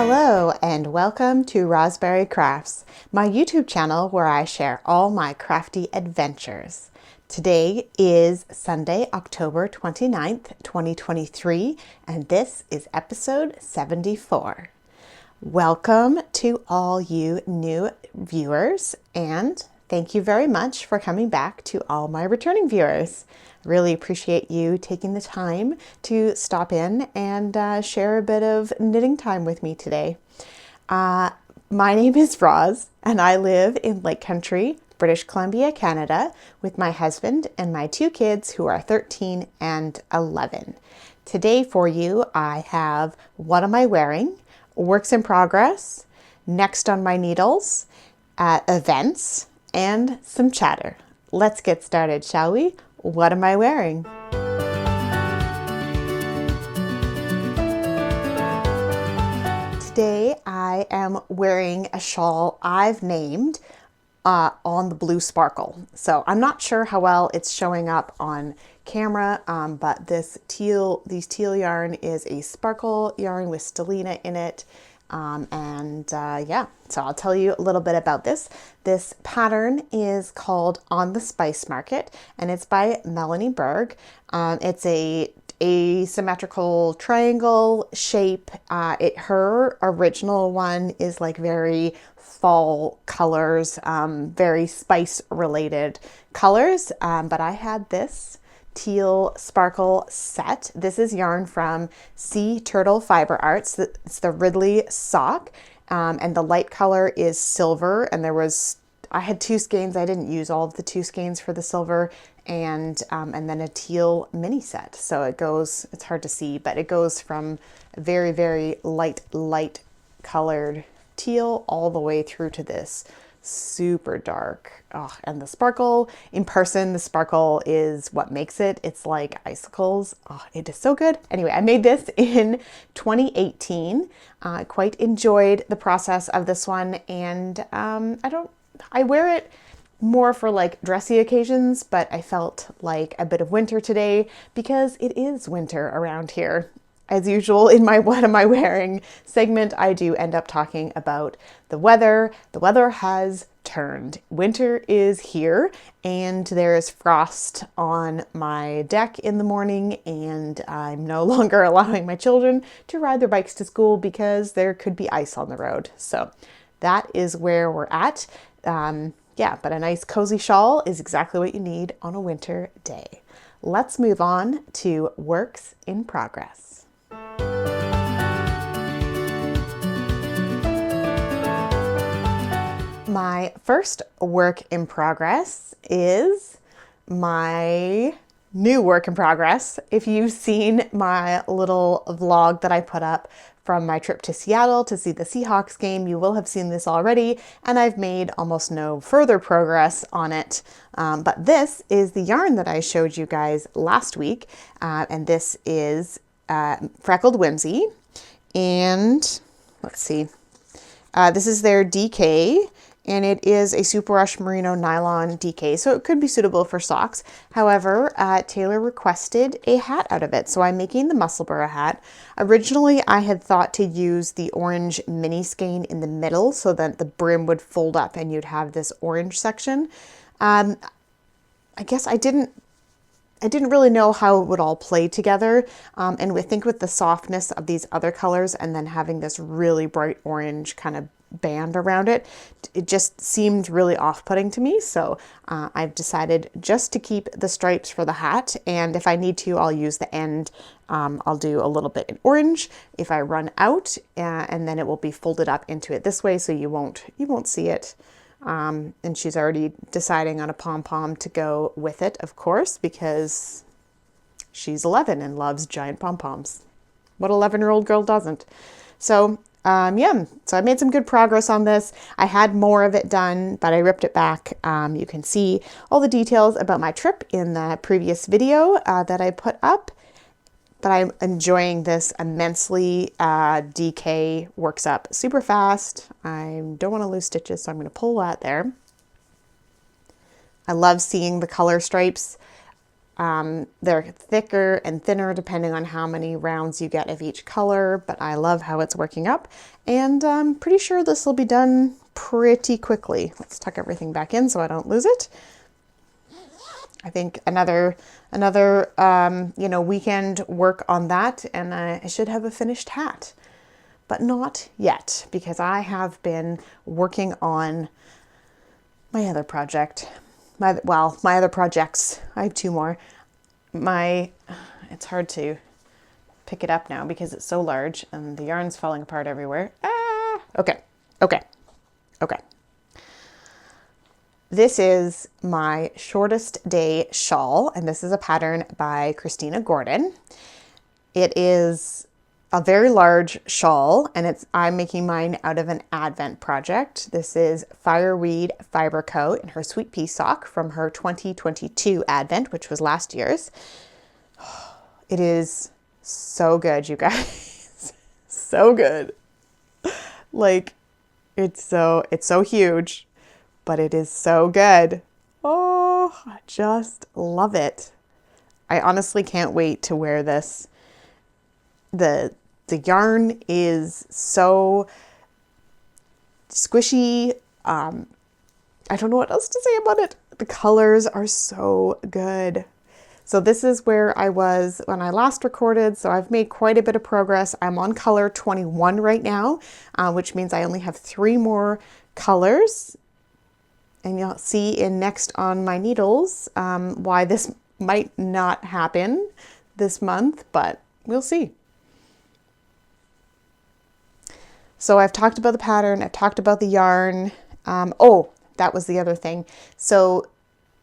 Hello and welcome to Rosberry Crafts, my YouTube channel where I share all my crafty adventures. Today is Sunday, October 29th, 2023, and this is episode 74. Welcome to all you new viewers, and thank you very much for coming back to all my returning viewers. Really appreciate you taking the time to stop in and share a bit of knitting time with me today. My name is Roz, and I live in Lake Country, British Columbia, Canada, with my husband and my two kids who are 13 and 11. Today for you, I have What Am I Wearing? Works in Progress, Next on My Needles, Events, and some chatter. Let's get started, shall we? What am I wearing? Today I am wearing a shawl I've named On the Blue Sparkle. So I'm not sure how well it's showing up on camera, but these teal yarn is a sparkle yarn with stellina in it. Yeah, so I'll tell you a little bit about this. This pattern is called On the Spice Market, and it's by Melanie Berg. It's a asymmetrical triangle shape. Her original one is like very fall colors, very spice related colors, but I had this teal sparkle set. This is yarn from Sea Turtle Fiber Arts. It's the Ridley sock, and the light color is silver. And I had two skeins. I didn't use all of the two skeins for the silver, and then a teal mini set. So it's hard to see, but it goes from a very, very light colored teal all the way through to this super dark. Oh, and the sparkle in person, the sparkle is what makes it. It's like icicles. Oh, it is so good. Anyway, I made this in 2018. I quite enjoyed the process of this one, and I wear it more for like dressy occasions, but I felt like a bit of winter today because it is winter around here. As usual, in my What Am I Wearing segment, I do end up talking about the weather. The weather has turned. Winter is here, and there is frost on my deck in the morning, and I'm no longer allowing my children to ride their bikes to school because there could be ice on the road. So that is where we're at. Yeah, but a nice cozy shawl is exactly what you need on a winter day. Let's move on to Works in Progress. My first work in progress is my new work in progress. If you've seen my little vlog that I put up from my trip to Seattle to see the Seahawks game, you will have seen this already, and I've made almost no further progress on it. But this is the yarn that I showed you guys last week, and this is Freckled Whimsy. And let's see, this is their DK, and it is a Super Rush Merino nylon DK, so it could be suitable for socks. However, Taylor requested a hat out of it, so I'm making the Musselburgh hat. Originally, I had thought to use the orange mini skein in the middle so that the brim would fold up and you'd have this orange section. I guess I didn't really know how it would all play together. And I think with the softness of these other colors and then having this really bright orange kind of band around it, it just seemed really off-putting to me. So I've decided just to keep the stripes for the hat. And if I need to, I'll use the end. I'll do a little bit in orange if I run out, and then it will be folded up into it this way, so you won't see it. And she's already deciding on a pom-pom to go with it, of course, because she's 11 and loves giant pom-poms. What 11-year-old girl doesn't? So, yeah, so I made some good progress on this. I had more of it done, but I ripped it back. You can see all the details about my trip in the previous video that I put up. But I'm enjoying this immensely. DK works up super fast. I don't want to lose stitches, so I'm going to pull that there. I love seeing the color stripes They're thicker and thinner depending on how many rounds you get of each color, but I love how it's working up, and I'm pretty sure this will be done pretty quickly. Let's tuck everything back in so I don't lose it. I think another weekend work on that, and I should have a finished hat, but not yet because I have been working on my other project. My other projects. I have two more. It's hard to pick it up now because it's so large and the yarn's falling apart everywhere. Okay. This is my shortest day shawl, and this is a pattern by Christina Gordon. It is a very large shawl, and I'm making mine out of an Advent project. This is Fireweed Fiber Co. in her Sweet Pea sock from her 2022 Advent, which was last year's. It is so good, you guys. So good. Like, it's so huge, but it is so good. Oh, I just love it. I honestly can't wait to wear this. The yarn is so squishy. I don't know what else to say about it. The colors are so good. So this is where I was when I last recorded. So I've made quite a bit of progress. I'm on color 21 right now, which means I only have 3 more colors. And you'll see in next on my needles why this might not happen this month, but we'll see. So I've talked about the pattern, I've talked about the yarn. That was the other thing. So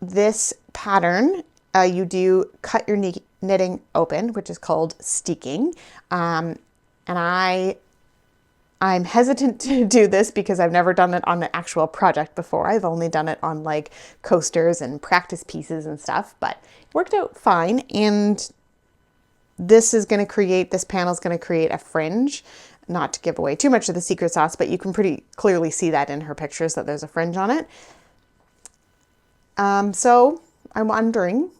this pattern, you do cut your knitting open, which is called steeking. And I'm hesitant to do this because I've never done it on an actual project before. I've only done it on like coasters and practice pieces and stuff, but it worked out fine. And this panel is going to create a fringe. Not to give away too much of the secret sauce, but you can pretty clearly see that in her pictures that there's a fringe on it. So I'm wondering,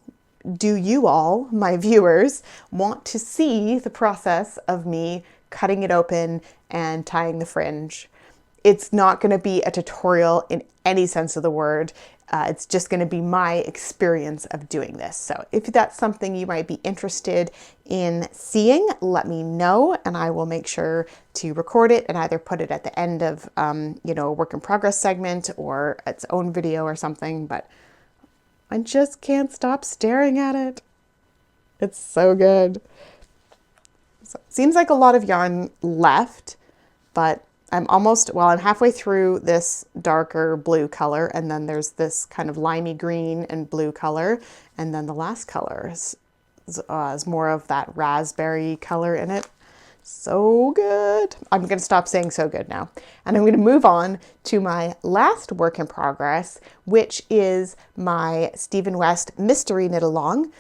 do you all, my viewers, want to see the process of me cutting it open and tying the fringe? It's not going to be a tutorial in any sense of the word. It's just going to be my experience of doing this. So if that's something you might be interested in seeing, let me know, and I will make sure to record it and either put it at the end of, a work in progress segment or its own video or something, but I just can't stop staring at it. It's so good. So it seems like a lot of yarn left, but I'm halfway through this darker blue color, and then there's this kind of limey green and blue color, and then the last color is more of that raspberry color in it. So good. I'm going to stop saying so good now, and I'm going to move on to my last work in progress, which is my Stephen West Mystery Knit Along.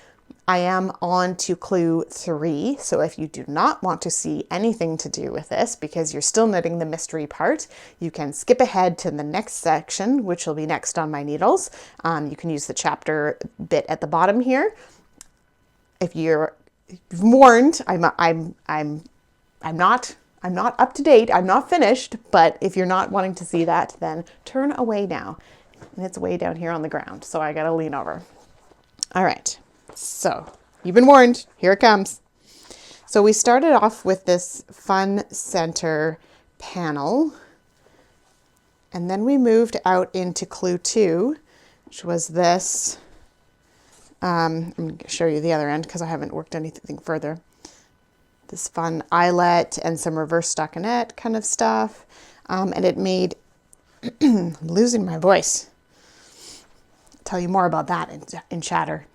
I am on to clue 3, so if you do not want to see anything to do with this because you're still knitting the mystery part, you can skip ahead to the next section, which will be next on my needles. You can use the chapter bit at the bottom here. If you're warned, I'm not up to date. I'm not finished, but if you're not wanting to see that, then turn away now. And it's way down here on the ground, so I gotta lean over. All right. So you've been warned, here it comes. So we started off with this fun center panel, and then we moved out into clue 2, which was this. I'm going to show you the other end because I haven't worked anything further. This fun eyelet and some reverse stockinette kind of stuff. And it made, I'm losing my voice. I'll tell you more about that in chatter.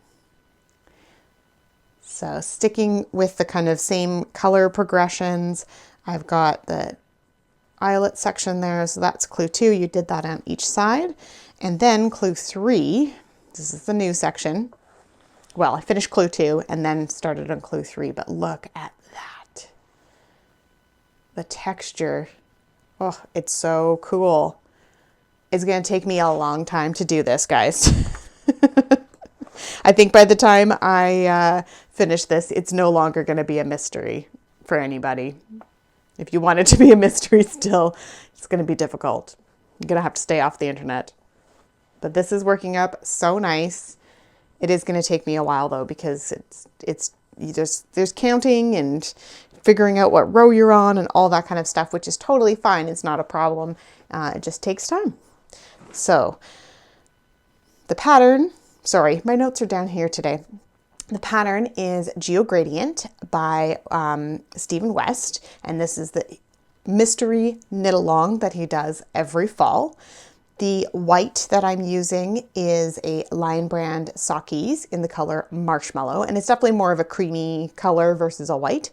So sticking with the kind of same color progressions, I've got the eyelet section there. So that's clue 2. You did that on each side. And then clue 3, this is the new section. Well, I finished clue 2 and then started on clue 3, but look at that. The texture, oh, it's so cool. It's going to take me a long time to do this, guys. I think by the time I finish this, it's no longer going to be a mystery for anybody. If you want it to be a mystery still, it's going to be difficult. You're going to have to stay off the internet. But this is working up so nice. It is going to take me a while though, because there's counting and figuring out what row you're on and all that kind of stuff, which is totally fine. It's not a problem. It just takes time. So the pattern, sorry, my notes are down here today. The pattern is Geogradient by Stephen West, and this is the mystery knit along that he does every fall. The white that I'm using is a Lion Brand Sockies in the color Marshmallow, and it's definitely more of a creamy color versus a white.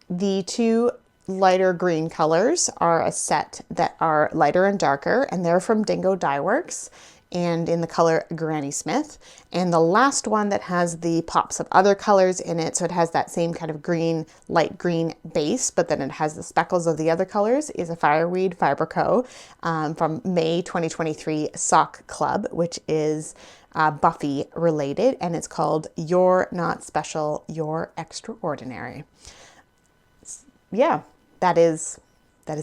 The two lighter green colors are a set that are lighter and darker, and they're from Dingo Dye Works and in the color Granny Smith. And the last one that has the pops of other colors in it, so it has that same kind of green, light green base, but then it has the speckles of the other colors, is a Fireweed Fiber Co. From May 2023 Sock Club, which is Buffy related, and it's called You're Not Special, You're Extraordinary. Yeah, that is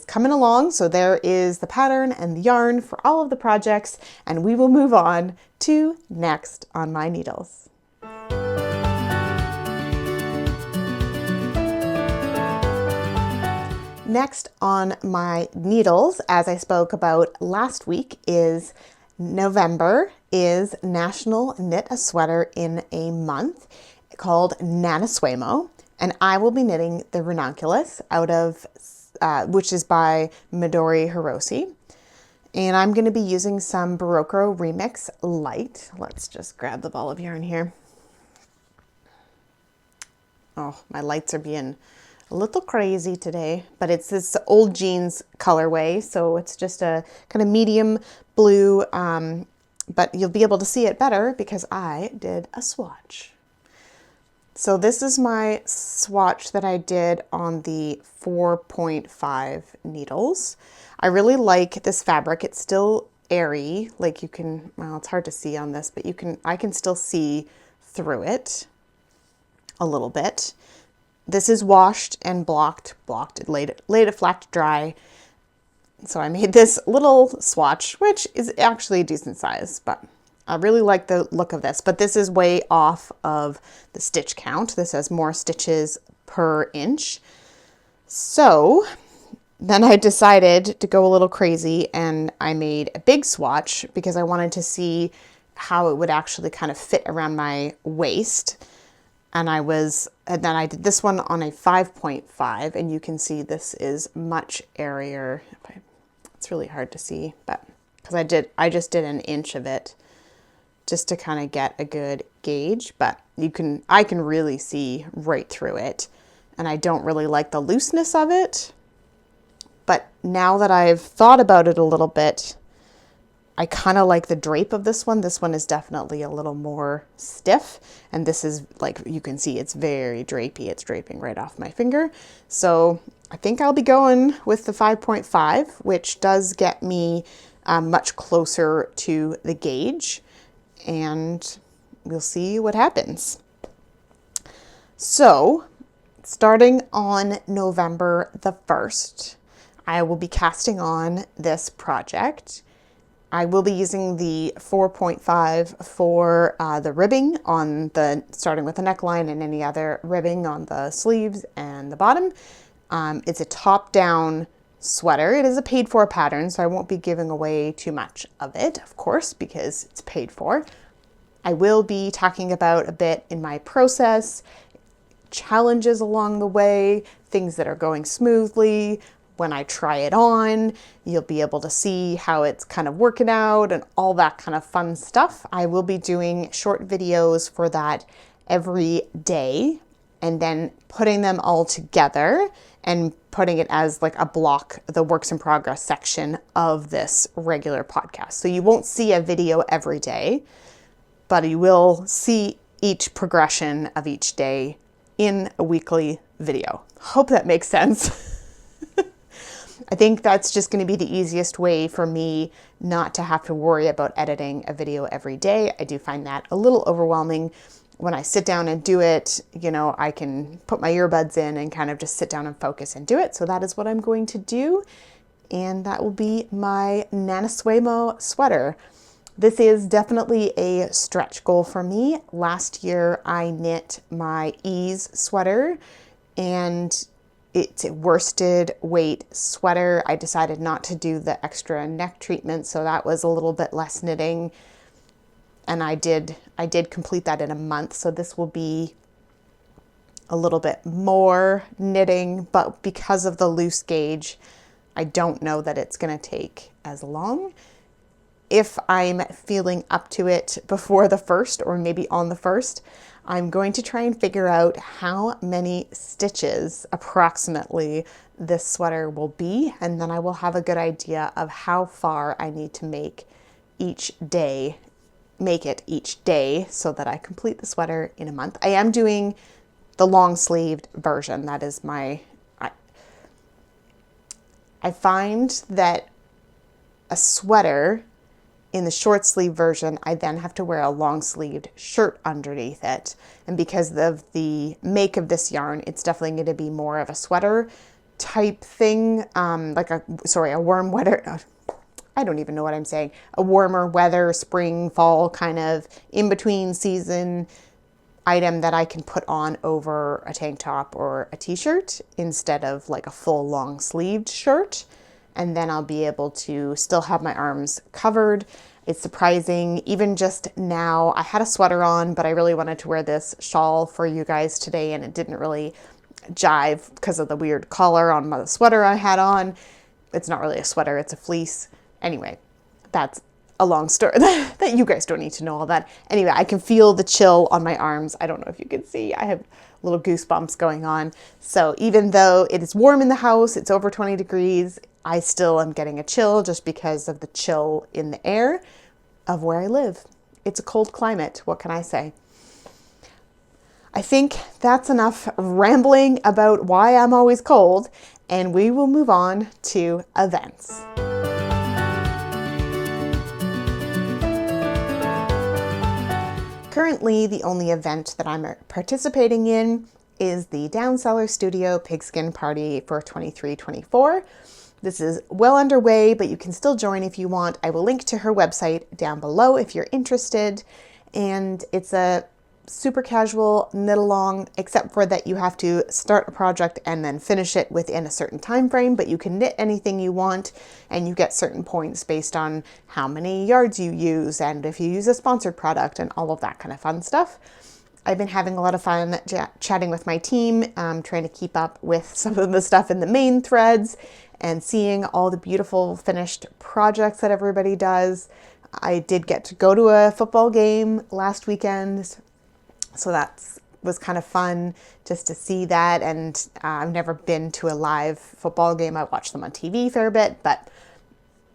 coming along. So there is the pattern and the yarn for all of the projects, and we will move on to next on my needles. Next on my needles, as I spoke about last week, is November is National Knit a Sweater in a Month called Nanasuemo, and I will be knitting the ranunculus out of which is by Midori Hiroshi. And I'm going to be using some Barocco Remix Light. Let's just grab the ball of yarn here. Oh, my lights are being a little crazy today, but it's this old jeans colorway. So it's just a kind of medium blue, but you'll be able to see it better because I did a swatch. So this is my swatch that I did on the 4.5 needles. I really like this fabric. It's still airy, like you can, well, it's hard to see on this, but I can still see through it a little bit. This is washed and blocked, laid it flat to dry. So I made this little swatch, which is actually a decent size, but I really like the look of this, but this is way off of the stitch count. This has more stitches per inch. So then I decided to go a little crazy and I made a big swatch because I wanted to see how it would actually kind of fit around my waist. And then I did this one on a 5.5, and you can see this is much airier. It's really hard to see, but because I just did an inch of it, just to kind of get a good gauge, but I can really see right through it, and I don't really like the looseness of it. But now that I've thought about it a little bit, I kind of like the drape of this one. This one is definitely a little more stiff, and this is, like you can see, it's very drapey. It's draping right off my finger. So I think I'll be going with the 5.5, which does get me much closer to the gauge, and we'll see what happens. So starting on November the 1st, I will be casting on this project. I will be using the 4.5 for the ribbing on starting with the neckline and any other ribbing on the sleeves and the bottom. It's a top-down sweater. It is a paid-for pattern, so I won't be giving away too much of it, of course, because it's paid for. I will be talking about a bit in my process, challenges along the way, things that are going smoothly. When I try it on, you'll be able to see how it's kind of working out and all that kind of fun stuff. I will be doing short videos for that every day and then putting them all together and putting it as like a block, the works in progress section of this regular podcast. So you won't see a video every day, but you will see each progression of each day in a weekly video. Hope that makes sense. I think that's just going to be the easiest way for me not to have to worry about editing a video every day. I do find that a little overwhelming. When I sit down and do it, I can put my earbuds in and kind of just sit down and focus and do it. So that is what I'm going to do. And that will be my Nanasuemo sweater. This is definitely a stretch goal for me. Last year I knit my Ease sweater, and it's a worsted weight sweater. I decided not to do the extra neck treatment, so that was a little bit less knitting. And I did complete that in a month. So this will be a little bit more knitting, but because of the loose gauge, I don't know that it's going to take as long. If I'm feeling up to it before the 1st, or maybe on the 1st, I'm going to try and figure out how many stitches approximately this sweater will be, and then I will have a good idea of how far I need to make it each day so that I complete the sweater in a month. I am doing the long sleeved version. That is I find that a sweater in the short sleeve version, I then have to wear a long sleeved shirt underneath it. And because of the make of this yarn, it's definitely going to be more of a sweater type thing, a warm weather. I don't even know what I'm saying. A warmer weather, spring, fall kind of in between season item that I can put on over a tank top or a t-shirt instead of like a full long sleeved shirt. And then I'll be able to still have my arms covered. It's surprising, even just now, I had a sweater on, but I really wanted to wear this shawl for you guys today, and it didn't really jive because of the weird collar on the sweater I had on. It's not really a sweater, it's a fleece. Anyway, that's a long story that you guys don't need to know all that. Anyway, I can feel the chill on my arms. I don't know if you can see, I have little goosebumps going on. So even though it is warm in the house, it's over 20 degrees, I still am getting a chill just because of the chill in the air of where I live. It's a cold climate, what can I say? I think that's enough rambling about why I'm always cold, and we will move on to events. Currently, the only event that I'm participating in is the Down Cellar Studio Pigskin Party for 23-24. This is well underway, but you can still join if you want. I will link to her website down below if you're interested. And it's a super casual knit along, except for that you have to start a project and then finish it within a certain time frame, but you can knit anything you want, and you get certain points based on how many yards you use and if you use a sponsored product and all of that kind of fun stuff. I've been having a lot of fun chatting with my team, trying to keep up with some of the stuff in the main threads and seeing all the beautiful finished projects that everybody does. I did get to go to a football game last weekend, so that was kind of fun just to see that. And I've never been to a live football game. I watch them on TV a fair bit, but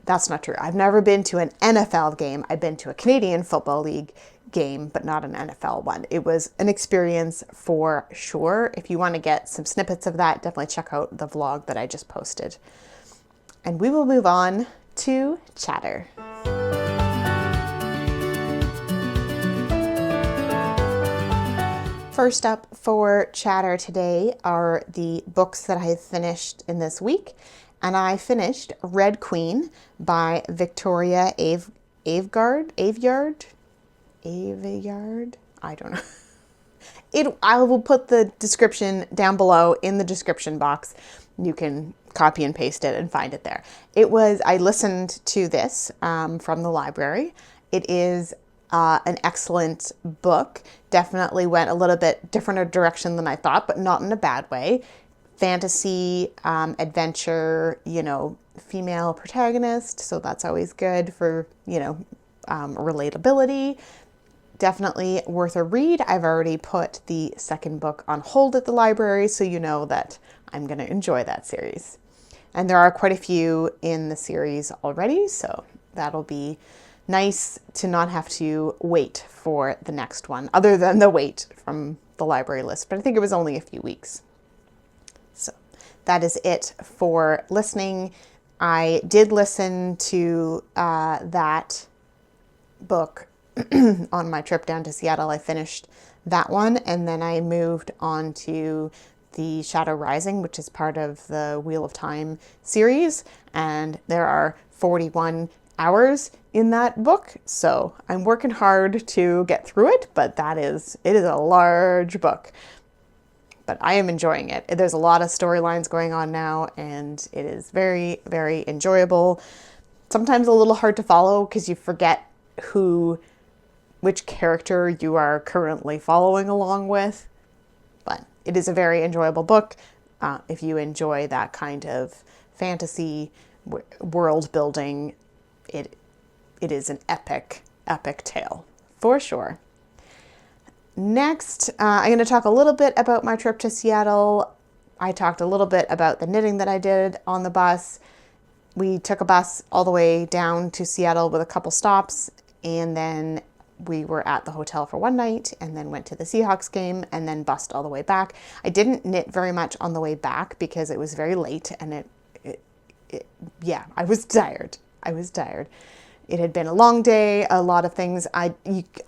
that's not true. I've never been to an NFL game. I've been to a Canadian Football League game, but not an NFL one. It was an experience for sure. If you want to get some snippets of that, definitely check out the vlog that I just posted. And we will move on to chatter. First up for chatter today are the books that I have finished in this week. And I finished Red Queen by Victoria Aveyard. I don't know. I will put the description down below in the description box. You can copy and paste it and find it there. I listened to this from the library. It is an excellent book. Definitely went a little bit different a direction than I thought, but not in a bad way. Fantasy, adventure, female protagonist. So that's always good for, relatability. Definitely worth a read. I've already put the second book on hold at the library, so you know that I'm going to enjoy that series. And there are quite a few in the series already, so that'll be nice to not have to wait for the next one, other than the wait from the library list. But I think it was only a few weeks. So that is it for listening. I did listen to that book on my trip down to Seattle. I finished that one, and then I moved on to the Shadow Rising, which is part of the Wheel of Time series, and there are 41 hours in that book, so I'm working hard to get through it, but it is a large book. But I am enjoying it. There's a lot of storylines going on now, and it is very, very enjoyable. Sometimes a little hard to follow because you forget which character you are currently following along with. But it is a very enjoyable book. If you enjoy that kind of fantasy world building, it is an epic tale for sure. Next, I'm going to talk a little bit about my trip to Seattle. I talked a little bit about the knitting that I did on the bus. We took a bus all the way down to Seattle with a couple stops, and then we were at the hotel for one night and then went to the Seahawks game and then bussed all the way back. I didn't knit very much on the way back because it was very late, and I was tired. It had been a long day, a lot of things. I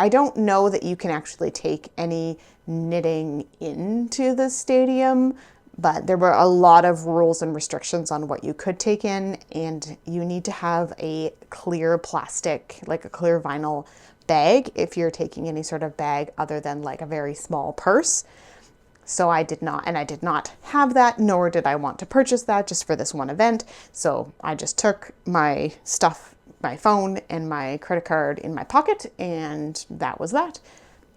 don't know that you can actually take any knitting into the stadium, but there were a lot of rules and restrictions on what you could take in, and you need to have a clear plastic, like a clear vinyl bag if you're taking any sort of bag other than like a very small purse. So I did not have that, nor did I want to purchase that just for this one event. So I just took my stuff, my phone and my credit card in my pocket, and that was that.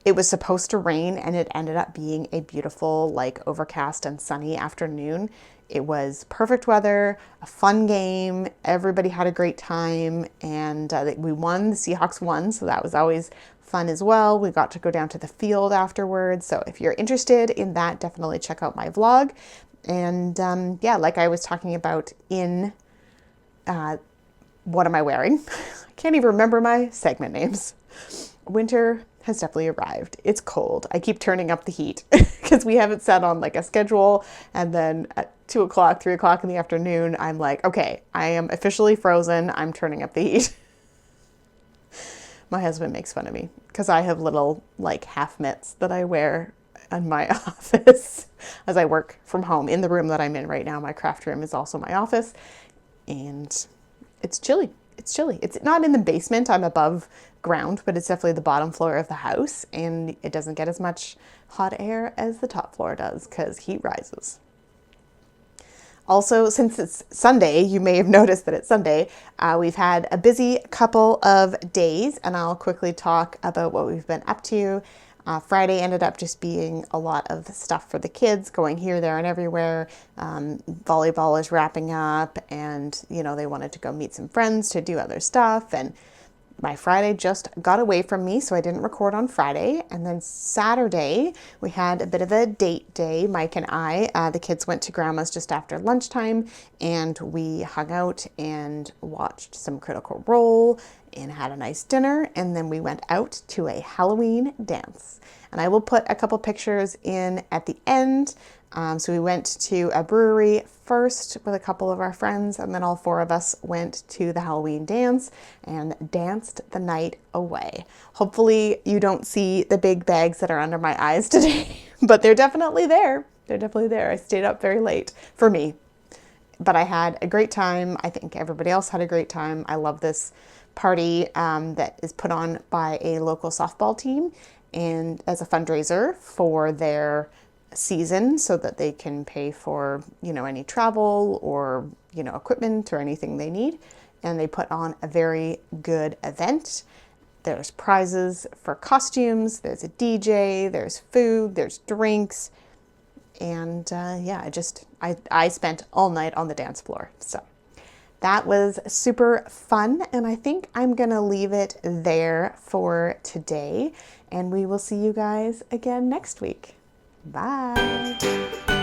It was supposed to rain, and it ended up being a beautiful, like, overcast and sunny afternoon. It was perfect weather, a fun game. Everybody had a great time, and we won. The Seahawks won, so that was always fun as well. We got to go down to the field afterwards. So if you're interested in that, definitely check out my vlog. And like I was talking about in what am I wearing? I can't even remember my segment names. Winter has definitely arrived. It's cold. I keep turning up the heat because we have it set on like a schedule. And then at 2 o'clock, 3 o'clock in the afternoon, I'm like, okay, I am officially frozen. I'm turning up the heat. My husband makes fun of me because I have little like half mitts that I wear in my office as I work from home. In the room that I'm in right now, my craft room is also my office, and it's chilly. It's chilly. It's not in the basement. I'm above ground, but it's definitely the bottom floor of the house, and it doesn't get as much hot air as the top floor does because heat rises. Also, since it's Sunday, you may have noticed that it's Sunday. We've had a busy couple of days, and I'll quickly talk about what we've been up to. Friday ended up just being a lot of stuff for the kids, going here, there, and everywhere. Volleyball is wrapping up, and they wanted to go meet some friends to do other stuff, and my Friday just got away from me, so I didn't record on Friday. And then Saturday, we had a bit of a date day, Mike and I. The kids went to Grandma's just after lunchtime, and we hung out and watched some Critical Role and had a nice dinner. And then we went out to a Halloween dance. And I will put a couple pictures in at the end. So we went to a brewery first with a couple of our friends, and then all four of us went to the Halloween dance and danced the night away. Hopefully you don't see the big bags that are under my eyes today, but they're definitely there. They're definitely there. I stayed up very late for me, but I had a great time. I think everybody else had a great time. I love this party that is put on by a local softball team and as a fundraiser for their season so that they can pay for, any travel or, equipment or anything they need. And they put on a very good event. There's prizes for costumes, there's a DJ, there's food, there's drinks. And I spent all night on the dance floor. So that was super fun. And I think I'm gonna leave it there for today. And we will see you guys again next week. Bye.